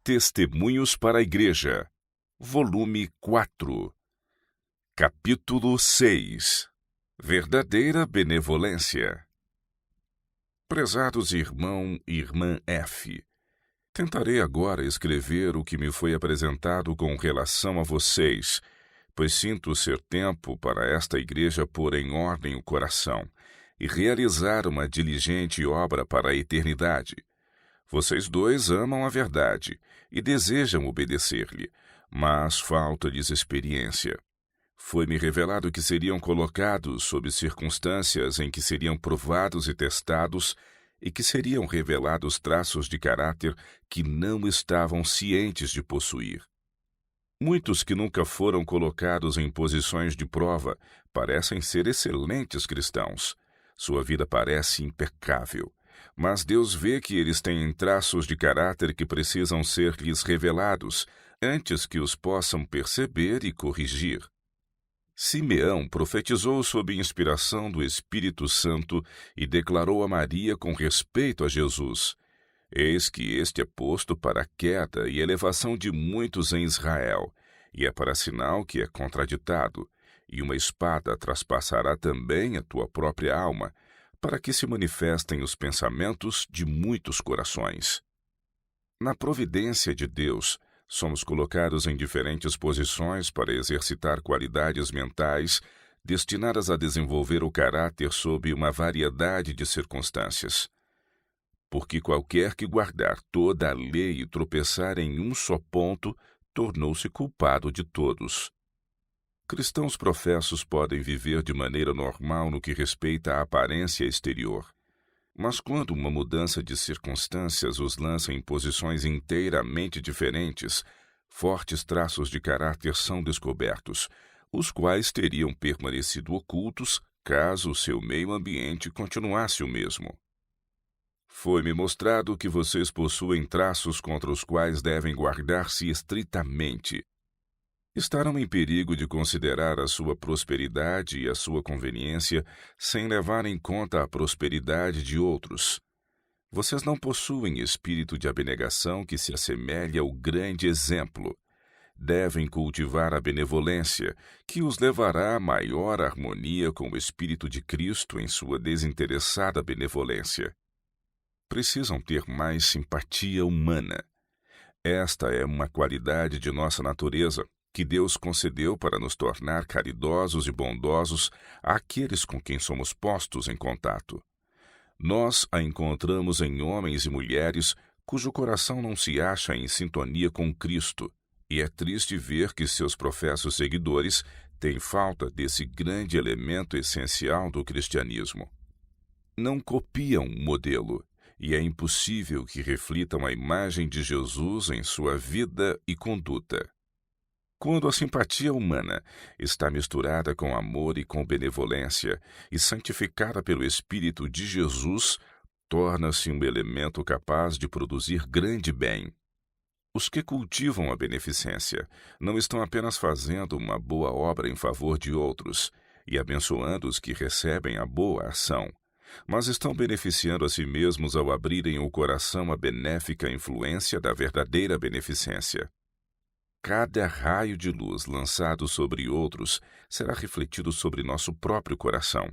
Testemunhos para a Igreja, volume 4, capítulo 6. Verdadeira benevolência. Prezados irmão e irmã F., tentarei agora escrever o que me foi apresentado com relação a vocês, pois sinto ser tempo para esta igreja pôr em ordem o coração e realizar uma diligente obra para a eternidade. Vocês dois amam a verdade e desejam obedecer-lhe, mas falta-lhes experiência. Foi-me revelado que seriam colocados sob circunstâncias em que seriam provados e testados e que seriam revelados traços de caráter que não estavam cientes de possuir. Muitos que nunca foram colocados em posições de prova parecem ser excelentes cristãos. Sua vida parece impecável, mas Deus vê que eles têm traços de caráter que precisam ser-lhes revelados antes que os possam perceber e corrigir. Simeão profetizou sob inspiração do Espírito Santo e declarou a Maria com respeito a Jesus: Eis que este é posto para a queda e elevação de muitos em Israel, e é para sinal que é contraditado, e uma espada traspassará também a tua própria alma, para que se manifestem os pensamentos de muitos corações. Na providência de Deus, somos colocados em diferentes posições para exercitar qualidades mentais destinadas a desenvolver o caráter sob uma variedade de circunstâncias. Porque qualquer que guardar toda a lei e tropeçar em um só ponto, tornou-se culpado de todos. Cristãos professos podem viver de maneira normal no que respeita à aparência exterior. Mas quando uma mudança de circunstâncias os lança em posições inteiramente diferentes, fortes traços de caráter são descobertos, os quais teriam permanecido ocultos caso o seu meio ambiente continuasse o mesmo. Foi-me mostrado que vocês possuem traços contra os quais devem guardar-se estritamente. Estarão em perigo de considerar a sua prosperidade e a sua conveniência sem levar em conta a prosperidade de outros. Vocês não possuem espírito de abnegação que se assemelhe ao grande exemplo. Devem cultivar a benevolência, que os levará a maior harmonia com o Espírito de Cristo em sua desinteressada benevolência. Precisam ter mais simpatia humana. Esta é uma qualidade de nossa natureza, que Deus concedeu para nos tornar caridosos e bondosos àqueles com quem somos postos em contato. Nós a encontramos em homens e mulheres cujo coração não se acha em sintonia com Cristo, e é triste ver que seus professos seguidores têm falta desse grande elemento essencial do cristianismo. Não copiam um modelo, e é impossível que reflitam a imagem de Jesus em sua vida e conduta. Quando a simpatia humana está misturada com amor e com benevolência e santificada pelo Espírito de Jesus, torna-se um elemento capaz de produzir grande bem. Os que cultivam a beneficência não estão apenas fazendo uma boa obra em favor de outros e abençoando os que recebem a boa ação, mas estão beneficiando a si mesmos ao abrirem o coração à benéfica influência da verdadeira beneficência. Cada raio de luz lançado sobre outros será refletido sobre nosso próprio coração.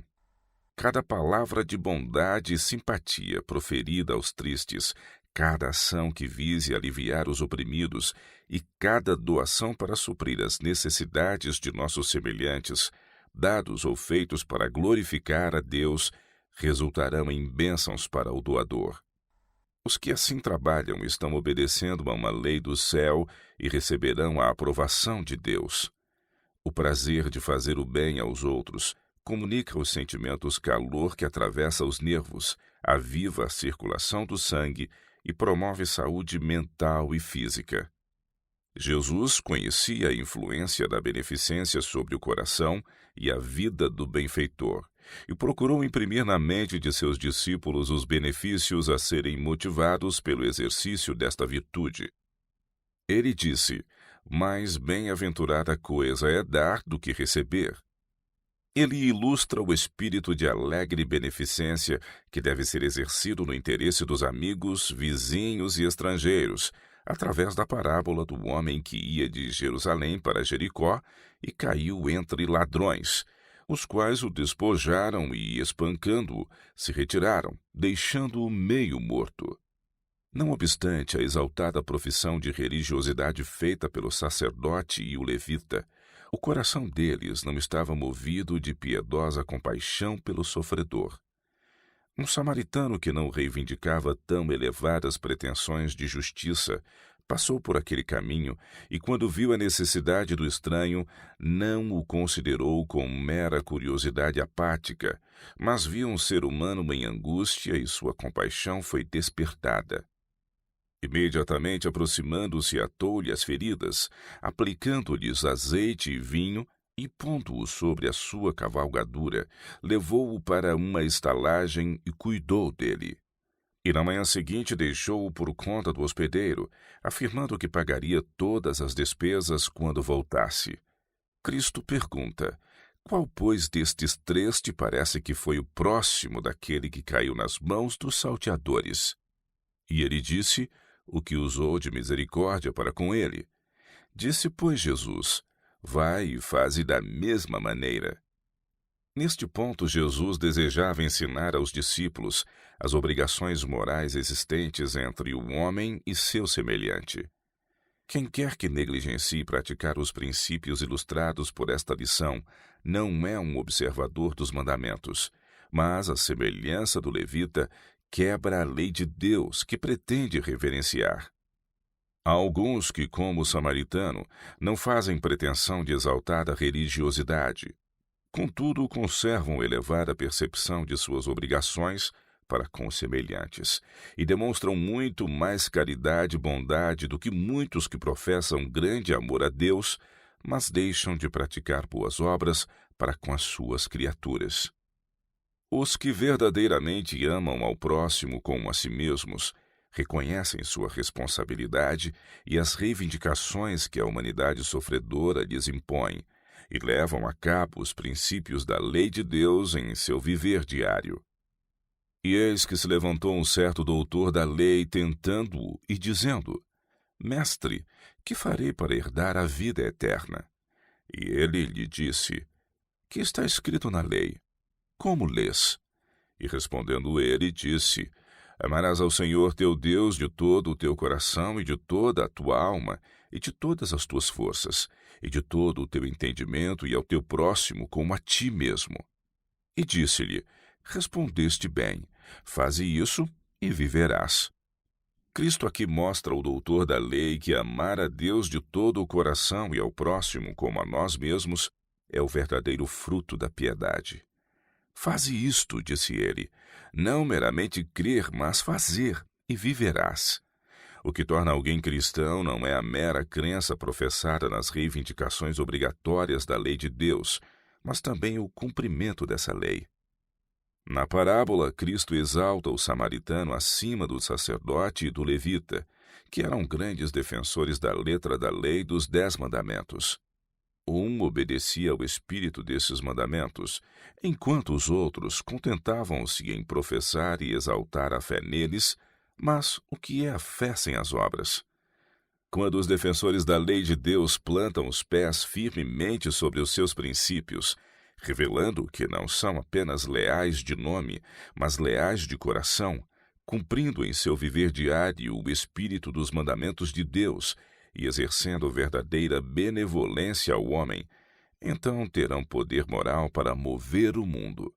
Cada palavra de bondade e simpatia proferida aos tristes, cada ação que vise aliviar os oprimidos e cada doação para suprir as necessidades de nossos semelhantes, dados ou feitos para glorificar a Deus, resultarão em bênçãos para o doador. Os que assim trabalham estão obedecendo a uma lei do céu e receberão a aprovação de Deus. O prazer de fazer o bem aos outros comunica aos sentimentos calor que atravessa os nervos, aviva a circulação do sangue e promove saúde mental e física. Jesus conhecia a influência da beneficência sobre o coração e a vida do benfeitor, e procurou imprimir na mente de seus discípulos os benefícios a serem motivados pelo exercício desta virtude. Ele disse: mais bem-aventurada coisa é dar do que receber. Ele ilustra o espírito de alegre beneficência que deve ser exercido no interesse dos amigos, vizinhos e estrangeiros, através da parábola do homem que ia de Jerusalém para Jericó e caiu entre ladrões, os quais o despojaram e, espancando-o, se retiraram, deixando-o meio morto. Não obstante a exaltada profissão de religiosidade feita pelo sacerdote e o levita, o coração deles não estava movido de piedosa compaixão pelo sofredor. Um samaritano que não reivindicava tão elevadas pretensões de justiça passou por aquele caminho e, quando viu a necessidade do estranho, não o considerou com mera curiosidade apática, mas viu um ser humano em angústia e sua compaixão foi despertada. Imediatamente aproximando-se, atou-lhe as feridas, aplicando-lhes azeite e vinho, e pondo-o sobre a sua cavalgadura, levou-o para uma estalagem e cuidou dele. E na manhã seguinte deixou-o por conta do hospedeiro, afirmando que pagaria todas as despesas quando voltasse. Cristo pergunta: qual, pois, destes três te parece que foi o próximo daquele que caiu nas mãos dos salteadores? E ele disse: o que usou de misericórdia para com ele. Disse, pois, Jesus: vai e faze da mesma maneira. Neste ponto, Jesus desejava ensinar aos discípulos as obrigações morais existentes entre o homem e seu semelhante. Quem quer que negligencie praticar os princípios ilustrados por esta lição não é um observador dos mandamentos, mas, à semelhança do levita, quebra a lei de Deus que pretende reverenciar. Há alguns que, como o samaritano, não fazem pretensão de exaltada religiosidade. Contudo, conservam elevada percepção de suas obrigações para com os semelhantes e demonstram muito mais caridade e bondade do que muitos que professam grande amor a Deus, mas deixam de praticar boas obras para com as suas criaturas. Os que verdadeiramente amam ao próximo como a si mesmos reconhecem sua responsabilidade e as reivindicações que a humanidade sofredora lhes impõe e levam a cabo os princípios da lei de Deus em seu viver diário. E eis que se levantou um certo doutor da lei tentando-o e dizendo: Mestre, que farei para herdar a vida eterna? E ele lhe disse: que está escrito na lei? Como lês? E respondendo ele, disse: amarás ao Senhor teu Deus de todo o teu coração e de toda a tua alma e de todas as tuas forças e de todo o teu entendimento e ao teu próximo como a ti mesmo. E disse-lhe: respondeste bem, faze isso e viverás. Cristo aqui mostra ao doutor da lei que amar a Deus de todo o coração e ao próximo como a nós mesmos é o verdadeiro fruto da piedade. Faze isto, disse ele, não meramente crer, mas fazer, e viverás. O que torna alguém cristão não é a mera crença professada nas reivindicações obrigatórias da lei de Deus, mas também o cumprimento dessa lei. Na parábola, Cristo exalta o samaritano acima do sacerdote e do levita, que eram grandes defensores da letra da lei dos 10 mandamentos. Um obedecia ao espírito desses mandamentos, enquanto os outros contentavam-se em professar e exaltar a fé neles, mas o que é a fé sem as obras? Quando os defensores da lei de Deus plantam os pés firmemente sobre os seus princípios, revelando que não são apenas leais de nome, mas leais de coração, cumprindo em seu viver diário o espírito dos mandamentos de Deus, e exercendo verdadeira benevolência ao homem, então terão poder moral para mover o mundo.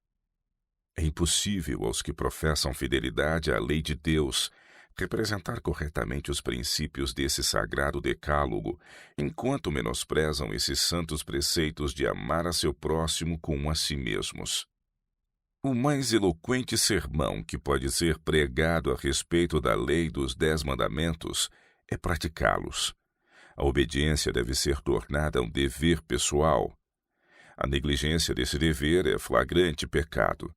É impossível aos que professam fidelidade à lei de Deus representar corretamente os princípios desse sagrado decálogo, enquanto menosprezam esses santos preceitos de amar a seu próximo como a si mesmos. O mais eloquente sermão que pode ser pregado a respeito da lei dos 10 mandamentos é praticá-los. A obediência deve ser tornada um dever pessoal. A negligência desse dever é flagrante pecado.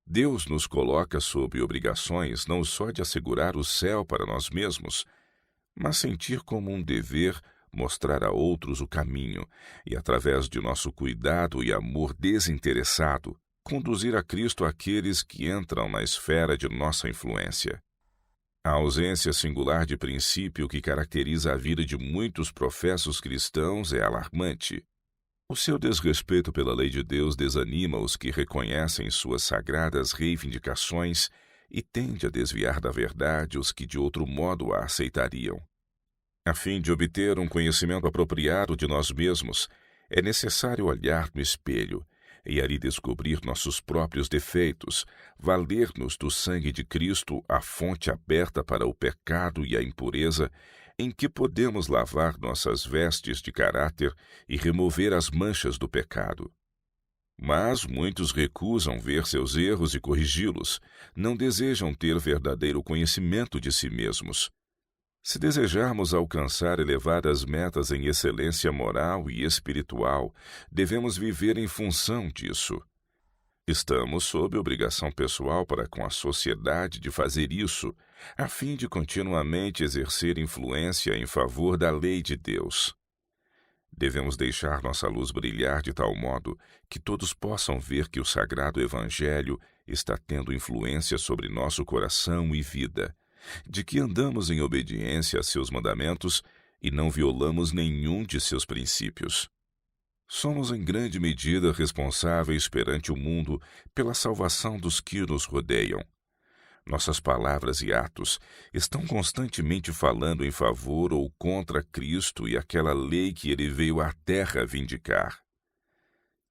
Deus nos coloca sob obrigações não só de assegurar o céu para nós mesmos, mas sentir como um dever mostrar a outros o caminho e, através de nosso cuidado e amor desinteressado, conduzir a Cristo aqueles que entram na esfera de nossa influência. A ausência singular de princípio que caracteriza a vida de muitos professos cristãos é alarmante. O seu desrespeito pela lei de Deus desanima os que reconhecem suas sagradas reivindicações e tende a desviar da verdade os que de outro modo a aceitariam. A fim de obter um conhecimento apropriado de nós mesmos, é necessário olhar no espelho e ali descobrir nossos próprios defeitos, valer-nos do sangue de Cristo, a fonte aberta para o pecado e a impureza, em que podemos lavar nossas vestes de caráter e remover as manchas do pecado. Mas muitos recusam ver seus erros e corrigi-los, não desejam ter verdadeiro conhecimento de si mesmos. Se desejarmos alcançar elevadas metas em excelência moral e espiritual, devemos viver em função disso. Estamos sob obrigação pessoal para com a sociedade de fazer isso, a fim de continuamente exercer influência em favor da lei de Deus. Devemos deixar nossa luz brilhar de tal modo que todos possam ver que o Sagrado Evangelho está tendo influência sobre nosso coração e vida, de que andamos em obediência a seus mandamentos e não violamos nenhum de seus princípios. Somos em grande medida responsáveis perante o mundo pela salvação dos que nos rodeiam. Nossas palavras e atos estão constantemente falando em favor ou contra Cristo e aquela lei que ele veio à terra vindicar.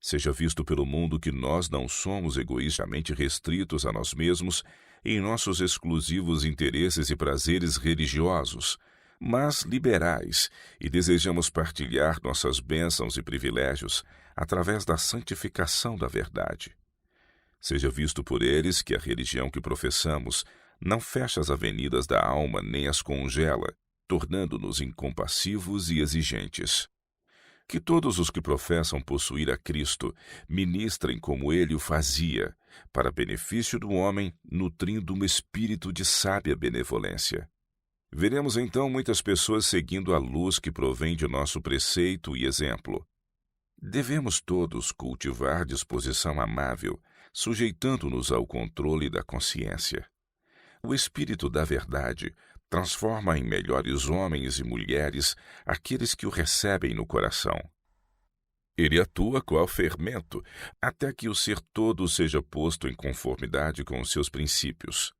Seja visto pelo mundo que nós não somos egoísticamente restritos a nós mesmos em nossos exclusivos interesses e prazeres religiosos, mas liberais, e desejamos partilhar nossas bênçãos e privilégios através da santificação da verdade. Seja visto por eles que a religião que professamos não fecha as avenidas da alma nem as congela, tornando-nos incompassivos e exigentes. Que todos os que professam possuir a Cristo ministrem como ele o fazia, para benefício do homem, nutrindo um espírito de sábia benevolência. Veremos então muitas pessoas seguindo a luz que provém de nosso preceito e exemplo. Devemos todos cultivar disposição amável, sujeitando-nos ao controle da consciência. O Espírito da Verdade transforma em melhores homens e mulheres aqueles que o recebem no coração. Ele atua qual fermento, até que o ser todo seja posto em conformidade com os seus princípios.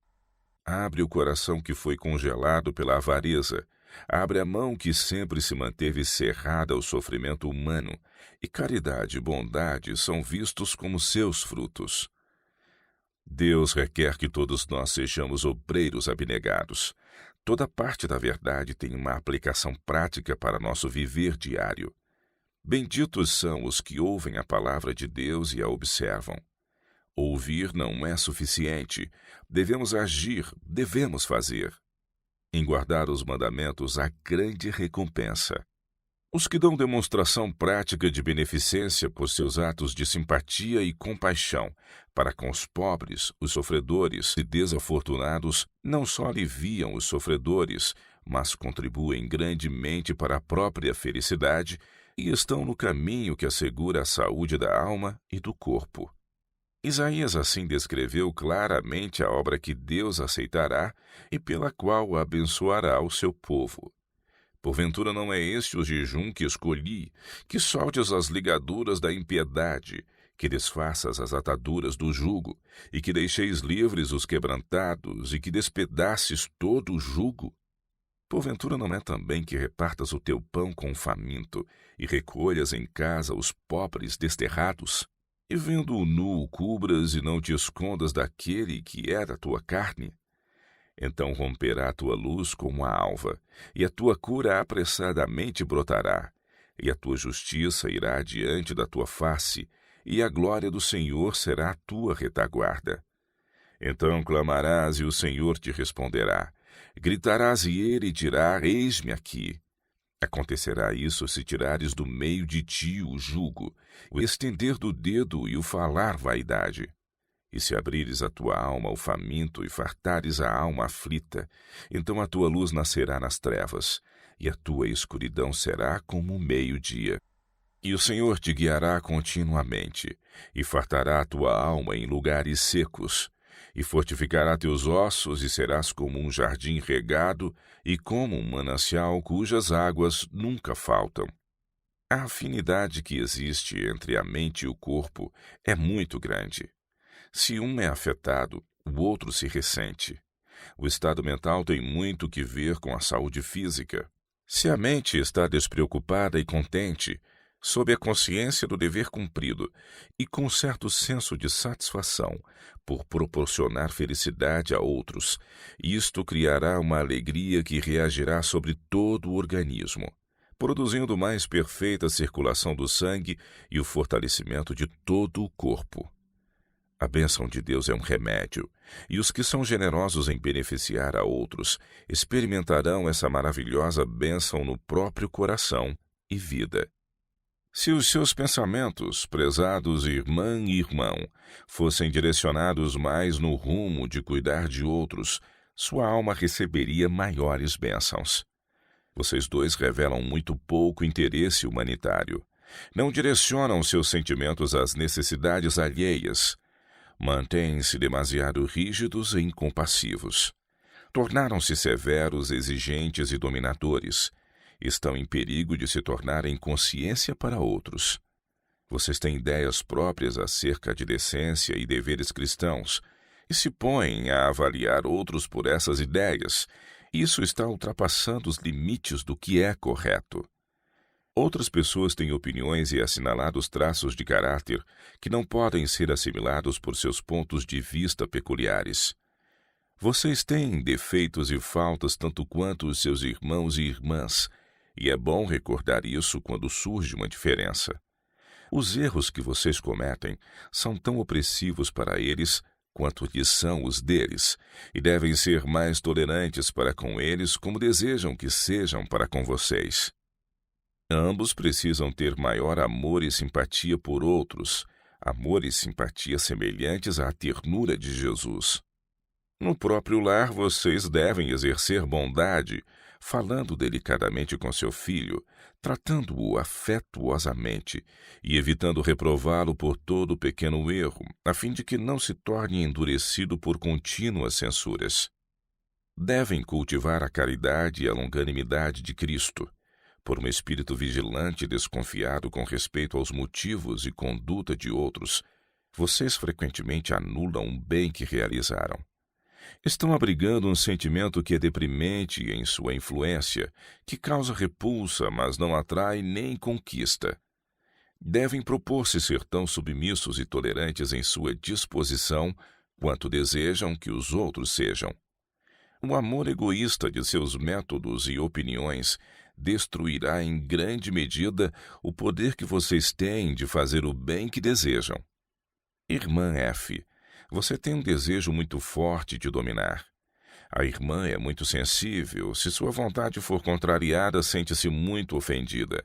Abre o coração que foi congelado pela avareza, abre a mão que sempre se manteve cerrada ao sofrimento humano, e caridade e bondade são vistos como seus frutos. Deus requer que todos nós sejamos obreiros abnegados. Toda parte da verdade tem uma aplicação prática para nosso viver diário. Benditos são os que ouvem a palavra de Deus e a observam. Ouvir não é suficiente. Devemos agir, devemos fazer. Em guardar os mandamentos há grande recompensa. Os que dão demonstração prática de beneficência por seus atos de simpatia e compaixão para com os pobres, os sofredores e desafortunados, não só aliviam os sofredores, mas contribuem grandemente para a própria felicidade e estão no caminho que assegura a saúde da alma e do corpo. Isaías assim descreveu claramente a obra que Deus aceitará e pela qual abençoará o seu povo. Porventura não é este o jejum que escolhi, que soltes as ligaduras da impiedade, que desfaças as ataduras do jugo, e que deixeis livres os quebrantados, e que despedaces todo o jugo? Porventura não é também que repartas o teu pão com o faminto, e recolhas em casa os pobres desterrados? E vendo o nu o cubras e não te escondas daquele que é da tua carne? Então romperá a tua luz como a alva, e a tua cura apressadamente brotará, e a tua justiça irá diante da tua face, e a glória do Senhor será a tua retaguarda. Então clamarás e o Senhor te responderá, gritarás e ele dirá, eis-me aqui. Acontecerá isso se tirares do meio de ti o jugo, o estender do dedo e o falar vaidade. E se abrires a tua alma ao faminto e fartares a alma aflita, então a tua luz nascerá nas trevas, e a tua escuridão será como o meio-dia. E o Senhor te guiará continuamente, e fartará a tua alma em lugares secos, e fortificará teus ossos, e serás como um jardim regado e como um manancial cujas águas nunca faltam. A afinidade que existe entre a mente e o corpo é muito grande. Se um é afetado, o outro se ressente. O estado mental tem muito que ver com a saúde física. Se a mente está despreocupada e contente, sob a consciência do dever cumprido e com um certo senso de satisfação por proporcionar felicidade a outros, isto criará uma alegria que reagirá sobre todo o organismo, produzindo mais perfeita circulação do sangue e o fortalecimento de todo o corpo. A bênção de Deus é um remédio, e os que são generosos em beneficiar a outros experimentarão essa maravilhosa bênção no próprio coração e vida. Se os seus pensamentos, prezados irmã e irmão, fossem direcionados mais no rumo de cuidar de outros, sua alma receberia maiores bênçãos. Vocês dois revelam muito pouco interesse humanitário. Não direcionam seus sentimentos às necessidades alheias. Mantêm-se demasiado rígidos e incompassivos. Tornaram-se severos, exigentes e dominadores. Estão em perigo de se tornarem consciência para outros. Vocês têm ideias próprias acerca de decência e deveres cristãos e se põem a avaliar outros por essas ideias. Isso está ultrapassando os limites do que é correto. Outras pessoas têm opiniões e assinalados traços de caráter que não podem ser assimilados por seus pontos de vista peculiares. Vocês têm defeitos e faltas tanto quanto os seus irmãos e irmãs, e é bom recordar isso quando surge uma diferença. Os erros que vocês cometem são tão opressivos para eles quanto lhes são os deles, e devem ser mais tolerantes para com eles como desejam que sejam para com vocês. Ambos precisam ter maior amor e simpatia por outros, amor e simpatia semelhantes à ternura de Jesus. No próprio lar, vocês devem exercer bondade, falando delicadamente com seu filho, tratando-o afetuosamente e evitando reprová-lo por todo pequeno erro, a fim de que não se torne endurecido por contínuas censuras. Devem cultivar a caridade e a longanimidade de Cristo. Por um espírito vigilante e desconfiado com respeito aos motivos e conduta de outros, vocês frequentemente anulam o bem que realizaram. Estão abrigando um sentimento que é deprimente em sua influência, que causa repulsa, mas não atrai nem conquista. Devem propor-se ser tão submissos e tolerantes em sua disposição quanto desejam que os outros sejam. O amor egoísta de seus métodos e opiniões destruirá em grande medida o poder que vocês têm de fazer o bem que desejam. Irmã F., você tem um desejo muito forte de dominar. A irmã é muito sensível. Se sua vontade for contrariada, sente-se muito ofendida.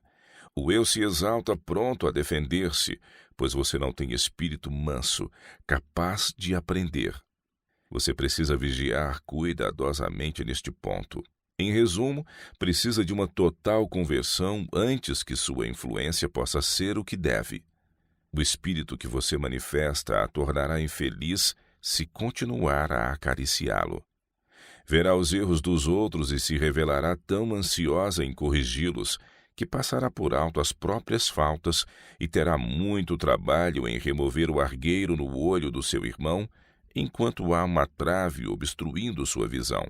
O eu se exalta pronto a defender-se, pois você não tem espírito manso, capaz de aprender. Você precisa vigiar cuidadosamente neste ponto. Em resumo, precisa de uma total conversão antes que sua influência possa ser o que deve. O espírito que você manifesta a tornará infeliz se continuar a acariciá-lo. Verá os erros dos outros e se revelará tão ansiosa em corrigi-los que passará por alto as próprias faltas e terá muito trabalho em remover o argueiro no olho do seu irmão, enquanto há uma trave obstruindo sua visão.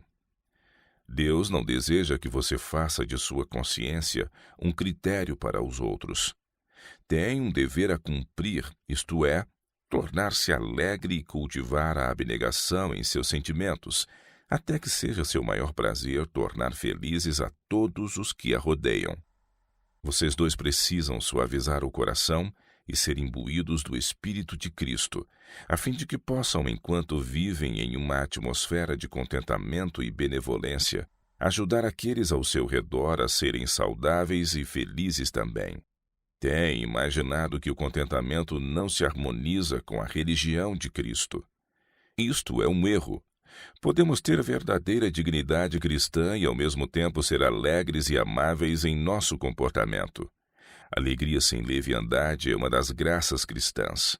Deus não deseja que você faça de sua consciência um critério para os outros. Tem um dever a cumprir, isto é, tornar-se alegre e cultivar a abnegação em seus sentimentos, até que seja seu maior prazer tornar felizes a todos os que a rodeiam. Vocês dois precisam suavizar o coração e ser imbuídos do Espírito de Cristo, a fim de que possam, enquanto vivem em uma atmosfera de contentamento e benevolência, ajudar aqueles ao seu redor a serem saudáveis e felizes também. Tem imaginado que o contentamento não se harmoniza com a religião de Cristo. Isto é um erro. Podemos ter verdadeira dignidade cristã e ao mesmo tempo ser alegres e amáveis em nosso comportamento. Alegria sem leviandade é uma das graças cristãs.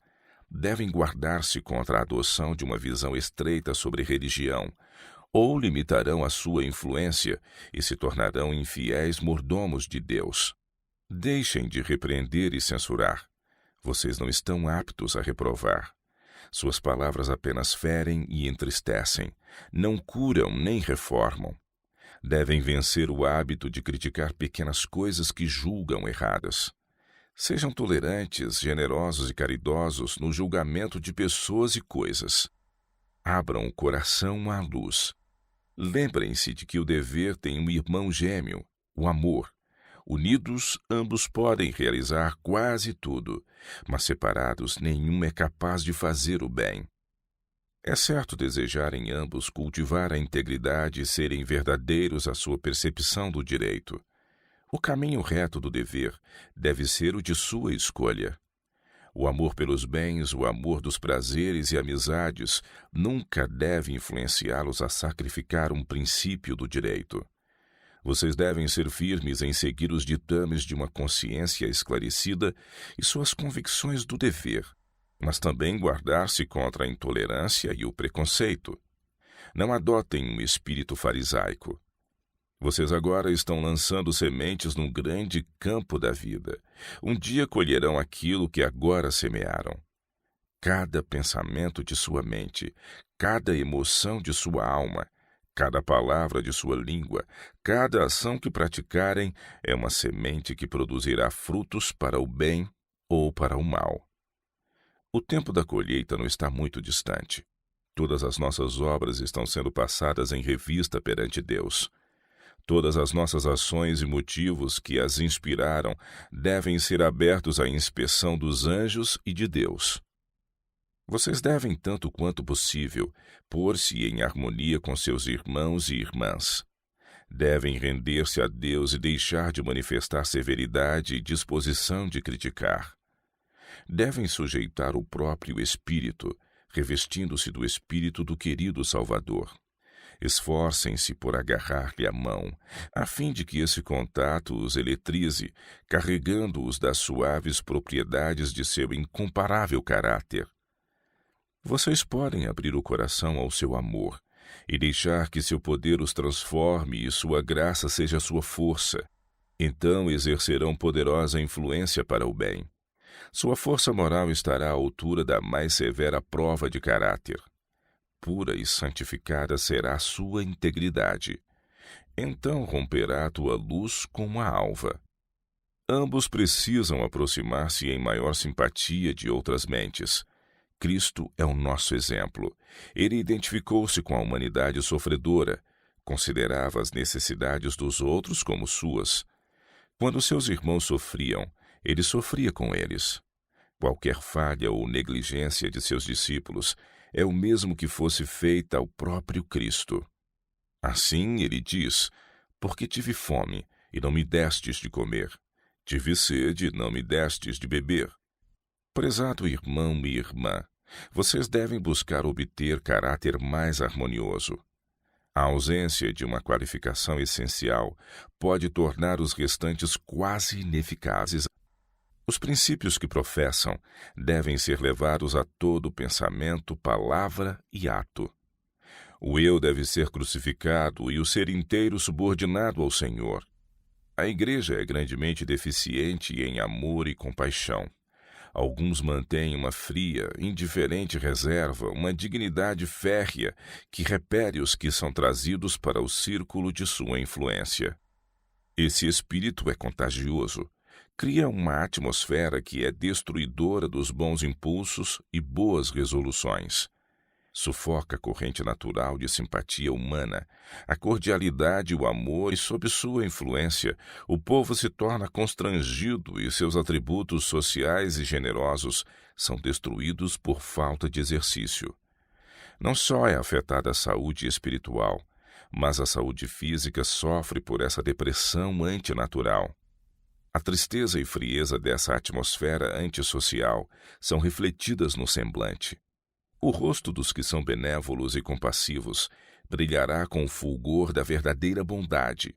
devem guardar-se contra a adoção de uma visão estreita sobre religião, ou limitarão a sua influência e se tornarão infiéis mordomos de Deus. Deixem de repreender e censurar. Vocês não estão aptos a reprovar. Suas palavras apenas ferem e entristecem, não curam nem reformam. Devem vencer o hábito de criticar pequenas coisas que julgam erradas. Sejam tolerantes, generosos e caridosos no julgamento de pessoas e coisas. Abram o coração à luz. Lembrem-se de que o dever tem um irmão gêmeo, o amor. Unidos, ambos podem realizar quase tudo, mas separados, nenhum é capaz de fazer o bem. É certo desejarem ambos cultivar a integridade e serem verdadeiros à sua percepção do direito. O caminho reto do dever deve ser o de sua escolha. O amor pelos bens, o amor dos prazeres e amizades nunca deve influenciá-los a sacrificar um princípio do direito. Vocês devem ser firmes em seguir os ditames de uma consciência esclarecida e suas convicções do dever, mas também guardar-se contra a intolerância e o preconceito. Não adotem um espírito farisaico. Vocês agora estão lançando sementes num grande campo da vida. Um dia colherão aquilo que agora semearam. Cada pensamento de sua mente, cada emoção de sua alma, cada palavra de sua língua, cada ação que praticarem é uma semente que produzirá frutos para o bem ou para o mal. O tempo da colheita não está muito distante. Todas as nossas obras estão sendo passadas em revista perante Deus. Todas as nossas ações e motivos que as inspiraram devem ser abertos à inspeção dos anjos e de Deus. Vocês devem, tanto quanto possível, pôr-se em harmonia com seus irmãos e irmãs. Devem render-se a Deus e deixar de manifestar severidade e disposição de criticar. Devem sujeitar o próprio espírito, revestindo-se do espírito do querido Salvador. Esforcem-se por agarrar-lhe a mão, a fim de que esse contato os eletrize, carregando-os das suaves propriedades de seu incomparável caráter. Vocês podem abrir o coração ao seu amor e deixar que seu poder os transforme e sua graça seja sua força. Então exercerão poderosa influência para o bem. Sua força moral estará à altura da mais severa prova de caráter. Pura e santificada será a sua integridade. Então romperá a tua luz como a alva. Ambos precisam aproximar-se em maior simpatia de outras mentes. Cristo é o nosso exemplo. Ele identificou-se com a humanidade sofredora, considerava as necessidades dos outros como suas. Quando seus irmãos sofriam, ele sofria com eles. Qualquer falha ou negligência de seus discípulos é o mesmo que fosse feita ao próprio Cristo. Assim ele diz: porque tive fome e não me destes de comer, tive sede e não me destes de beber. Prezado irmão e irmã, vocês devem buscar obter caráter mais harmonioso. A ausência de uma qualificação essencial pode tornar os restantes quase ineficazes. Os princípios que professam devem ser levados a todo pensamento, palavra e ato. O eu deve ser crucificado e o ser inteiro subordinado ao Senhor. A igreja é grandemente deficiente em amor e compaixão. Alguns mantêm uma fria, indiferente reserva, uma dignidade férrea que repele os que são trazidos para o círculo de sua influência. Esse espírito é contagioso. Cria uma atmosfera que é destruidora dos bons impulsos e boas resoluções. Sufoca a corrente natural de simpatia humana, a cordialidade e o amor, e sob sua influência, o povo se torna constrangido e seus atributos sociais e generosos são destruídos por falta de exercício. Não só é afetada a saúde espiritual, mas a saúde física sofre por essa depressão antinatural. A tristeza e frieza dessa atmosfera antissocial são refletidas no semblante. O rosto dos que são benévolos e compassivos brilhará com o fulgor da verdadeira bondade.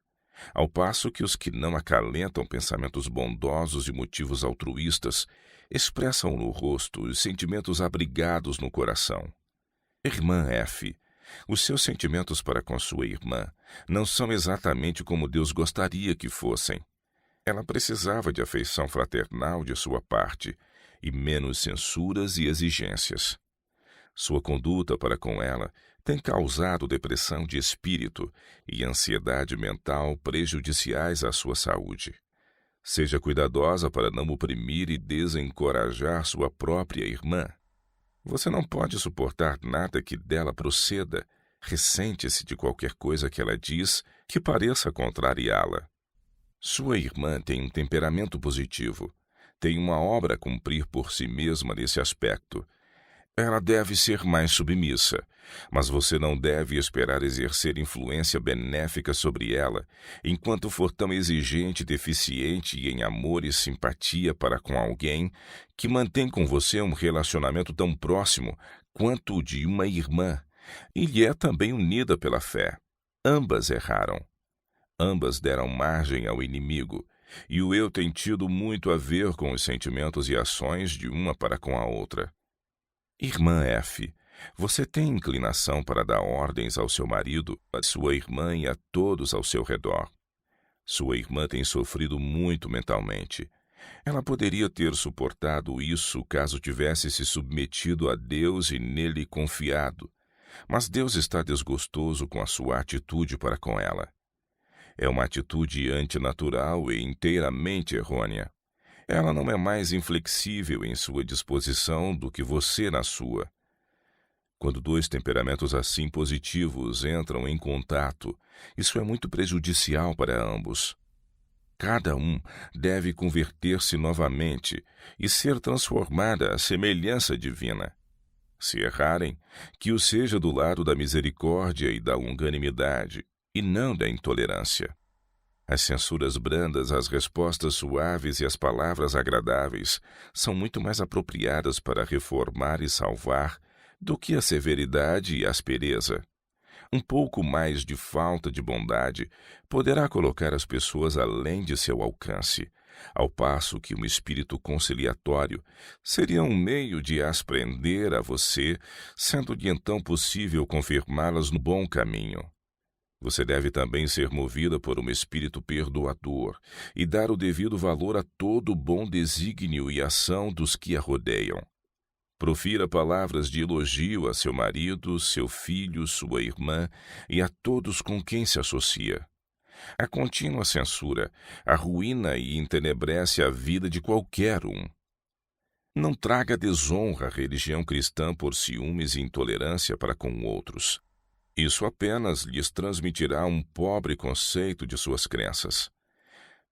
ao passo que os que não acalentam pensamentos bondosos e motivos altruístas expressam no rosto os sentimentos abrigados no coração. Irmã F., os seus sentimentos para com sua irmã não são exatamente como Deus gostaria que fossem. Ela precisava de afeição fraternal de sua parte e menos censuras e exigências. Sua conduta para com ela tem causado depressão de espírito e ansiedade mental prejudiciais à sua saúde. Seja cuidadosa para não oprimir e desencorajar sua própria irmã. Você não pode suportar nada que dela proceda. Ressente-se de qualquer coisa que ela diz que pareça contrariá-la. Sua irmã tem um temperamento positivo. Tem uma obra a cumprir por si mesma nesse aspecto. Ela deve ser mais submissa, mas você não deve esperar exercer influência benéfica sobre ela, enquanto for tão exigente e deficiente em amor e simpatia para com alguém que mantém com você um relacionamento tão próximo quanto o de uma irmã, e lhe é também unida pela fé. Ambas erraram. Ambas deram margem ao inimigo, e o eu tem tido muito a ver com os sentimentos e ações de uma para com a outra. Irmã F., você tem inclinação para dar ordens ao seu marido, a sua irmã e a todos ao seu redor. Sua irmã tem sofrido muito mentalmente. Ela poderia ter suportado isso caso tivesse se submetido a Deus e nele confiado, mas Deus está desgostoso com a sua atitude para com ela. É uma atitude antinatural e inteiramente errônea. Ela não é mais inflexível em sua disposição do que você na sua. Quando dois temperamentos assim positivos entram em contato, isso é muito prejudicial para ambos. Cada um deve converter-se novamente e ser transformada à semelhança divina. Se errarem, que o seja do lado da misericórdia e da longanimidade, e não da intolerância. As censuras brandas, as respostas suaves e as palavras agradáveis são muito mais apropriadas para reformar e salvar do que a severidade e a aspereza. Um pouco mais de falta de bondade poderá colocar as pessoas além de seu alcance, ao passo que um espírito conciliatório seria um meio de as prender a você, sendo-lhe então possível confirmá-las no bom caminho. Você deve também ser movida por um espírito perdoador e dar o devido valor a todo o bom desígnio e ação dos que a rodeiam. Profira palavras de elogio a seu marido, seu filho, sua irmã e a todos com quem se associa. A contínua censura arruína e entenebrece a vida de qualquer um. Não traga desonra à religião cristã por ciúmes e intolerância para com outros. Isso apenas lhes transmitirá um pobre conceito de suas crenças.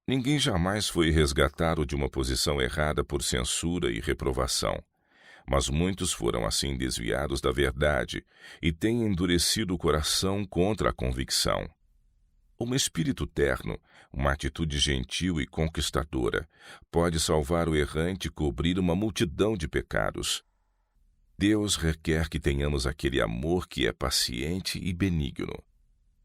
Ninguém jamais foi resgatado de uma posição errada por censura e reprovação, mas muitos foram assim desviados da verdade e têm endurecido o coração contra a convicção. Um espírito terno, uma atitude gentil e conquistadora, pode salvar o errante e cobrir uma multidão de pecados. Deus requer que tenhamos aquele amor que é paciente e benigno.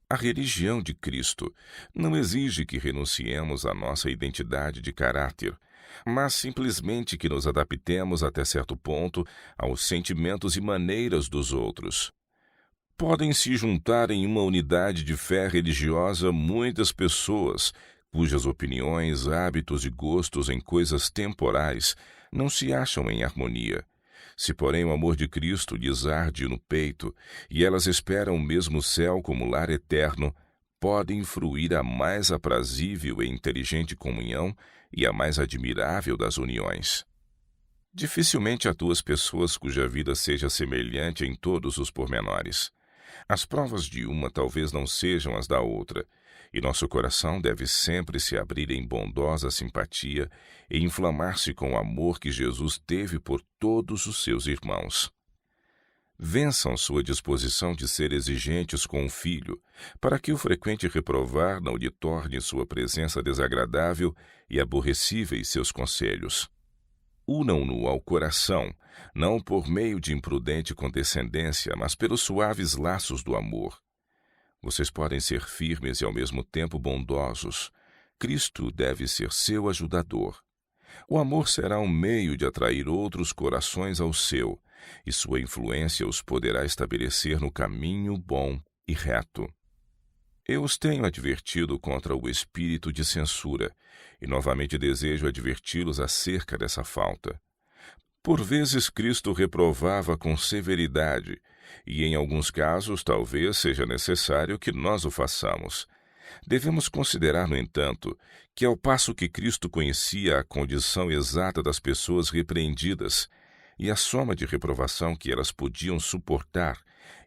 A religião de Cristo não exige que renunciemos à nossa identidade de caráter, mas simplesmente que nos adaptemos até certo ponto aos sentimentos e maneiras dos outros. Podem se juntar em uma unidade de fé religiosa muitas pessoas, cujas opiniões, hábitos e gostos em coisas temporais não se acham em harmonia. Se, porém, o amor de Cristo lhes arde no peito, e elas esperam o mesmo céu como lar eterno, podem fruir a mais aprazível e inteligente comunhão e a mais admirável das uniões. Dificilmente há duas pessoas cuja vida seja semelhante em todos os pormenores. As provas de uma talvez não sejam as da outra, e nosso coração deve sempre se abrir em bondosa simpatia e inflamar-se com o amor que Jesus teve por todos os seus irmãos. Vençam sua disposição de ser exigentes com o filho, para que o frequente reprovar não lhe torne sua presença desagradável e aborrecíveis seus conselhos. Unam-no ao coração, não por meio de imprudente condescendência, mas pelos suaves laços do amor. Vocês podem ser firmes e ao mesmo tempo bondosos. Cristo deve ser seu ajudador. O amor será um meio de atrair outros corações ao seu, e sua influência os poderá estabelecer no caminho bom e reto. Eu os tenho advertido contra o espírito de censura, e novamente desejo adverti-los acerca dessa falta. Por vezes Cristo reprovava com severidade, e em alguns casos talvez seja necessário que nós o façamos. Devemos considerar, no entanto, que ao passo que Cristo conhecia a condição exata das pessoas repreendidas e a soma de reprovação que elas podiam suportar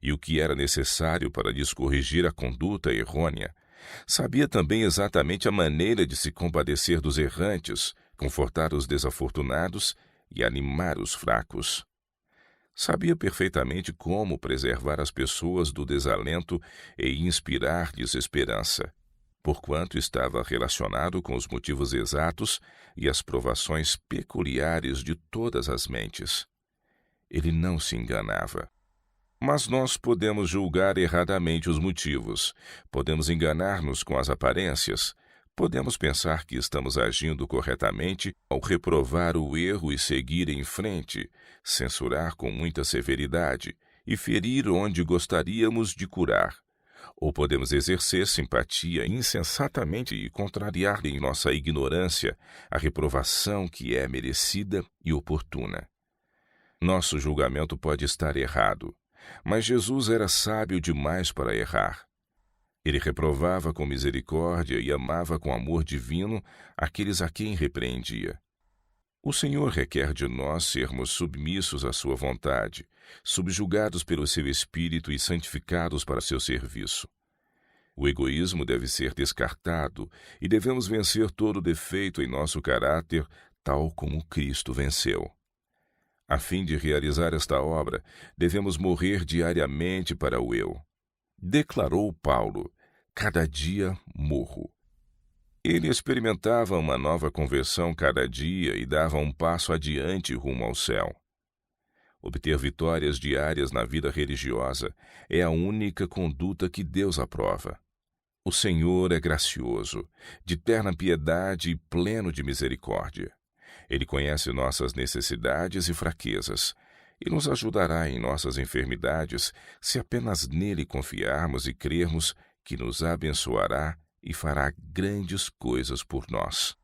e o que era necessário para lhes corrigir a conduta errônea, sabia também exatamente a maneira de se compadecer dos errantes, confortar os desafortunados e animar os fracos. Sabia perfeitamente como preservar as pessoas do desalento e inspirar-lhes esperança, porquanto estava relacionado com os motivos exatos e as provações peculiares de todas as mentes. Ele não se enganava. Mas nós podemos julgar erradamente os motivos, podemos enganar-nos com as aparências, podemos pensar que estamos agindo corretamente ao reprovar o erro e seguir em frente, censurar com muita severidade e ferir onde gostaríamos de curar. Ou podemos exercer simpatia insensatamente e contrariar em nossa ignorância a reprovação que é merecida e oportuna. Nosso julgamento pode estar errado, mas Jesus era sábio demais para errar. Ele reprovava com misericórdia e amava com amor divino aqueles a quem repreendia. O Senhor requer de nós sermos submissos à sua vontade, subjugados pelo seu Espírito e santificados para seu serviço. O egoísmo deve ser descartado e devemos vencer todo defeito em nosso caráter, tal como Cristo venceu. A fim de realizar esta obra, devemos morrer diariamente para o eu. Declarou Paulo: cada dia morro. Ele experimentava uma nova conversão cada dia e dava um passo adiante rumo ao céu. Obter vitórias diárias na vida religiosa é a única conduta que Deus aprova. O Senhor é gracioso, de terna piedade e pleno de misericórdia. Ele conhece nossas necessidades e fraquezas e nos ajudará em nossas enfermidades se apenas nele confiarmos e crermos que nos abençoará e fará grandes coisas por nós.